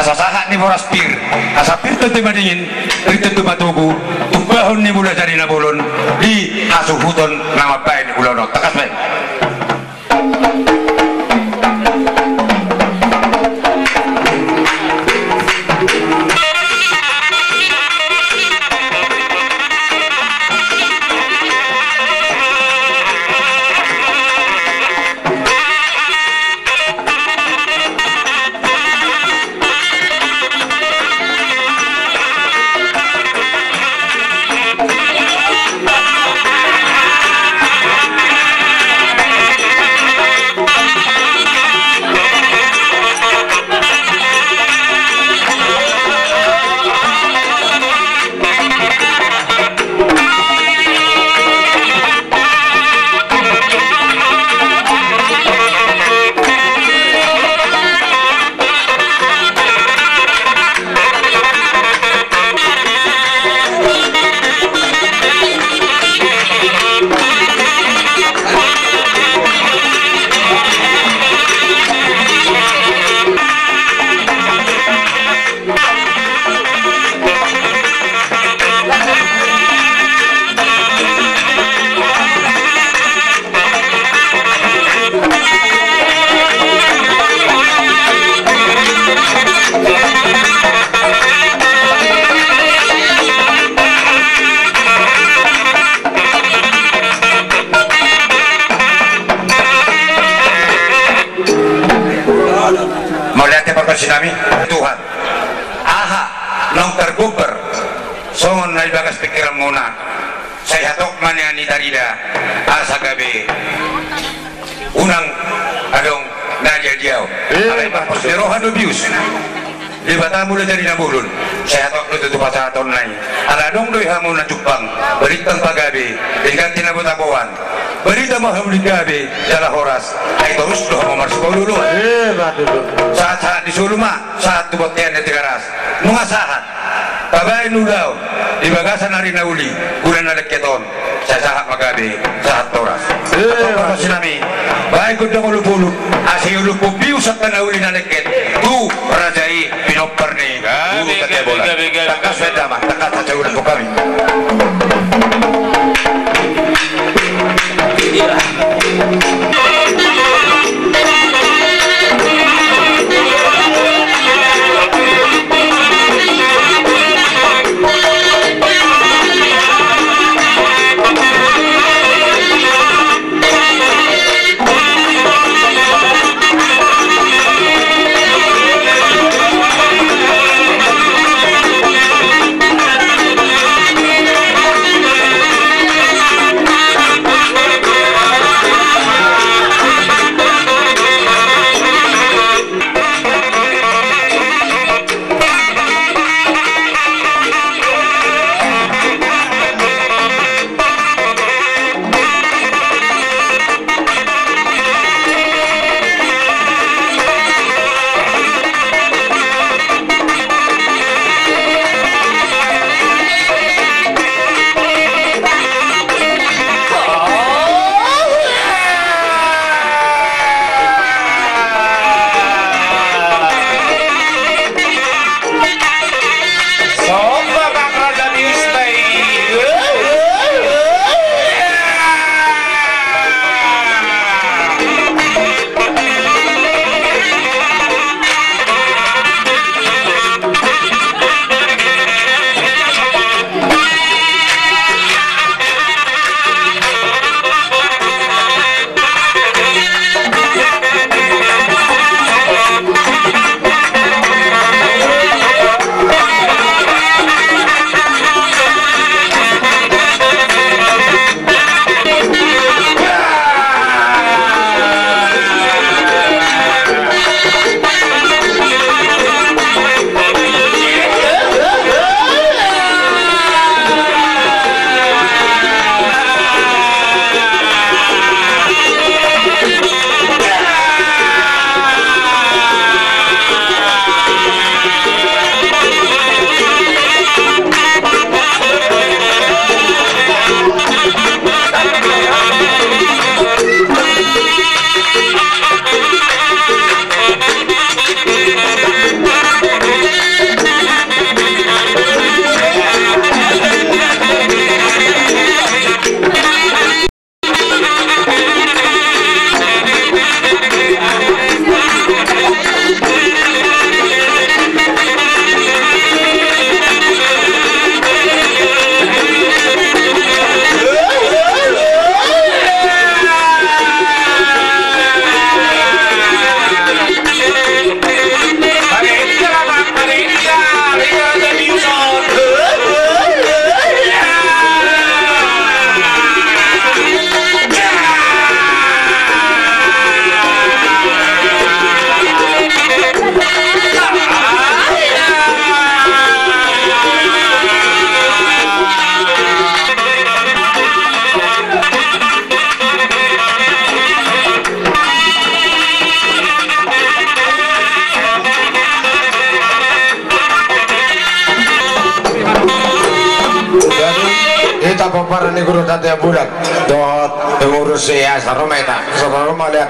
asa sahat ni moras pir asa pir tentu madingin ri tentu matugu tumbahon ni mula dari nabolon di asuhuton nama bae ni ulono takas bae. Sinami Tuhan aha nong terguber songon nai bagas pikiran muna saya hatok maniani darida asa gabe unang adong nadia diau alai bapos derohan obius di batamu le dari nabulun saya hatok lu tutup pasal tahun nai ala dong doi hamu na Jepang beritang pagabe dengan tinabutapuan berita maham gabe jala horas ay terus lo hamu marsko dulu saat di suluma saat tu botian di tegaras mengasahan tabai nudau di bagasan hari nauli bulan ada keton saya sahat magabe saat toras apa sinami baik udah ngulu pulu asih ulu pubiu sakta nauli naleket tu rajai pinoper nih bulu kata bola takas beda mah takas saja udah kami Kita paparan ni guru tadi budak. Dot pengurus ya saroma lihat.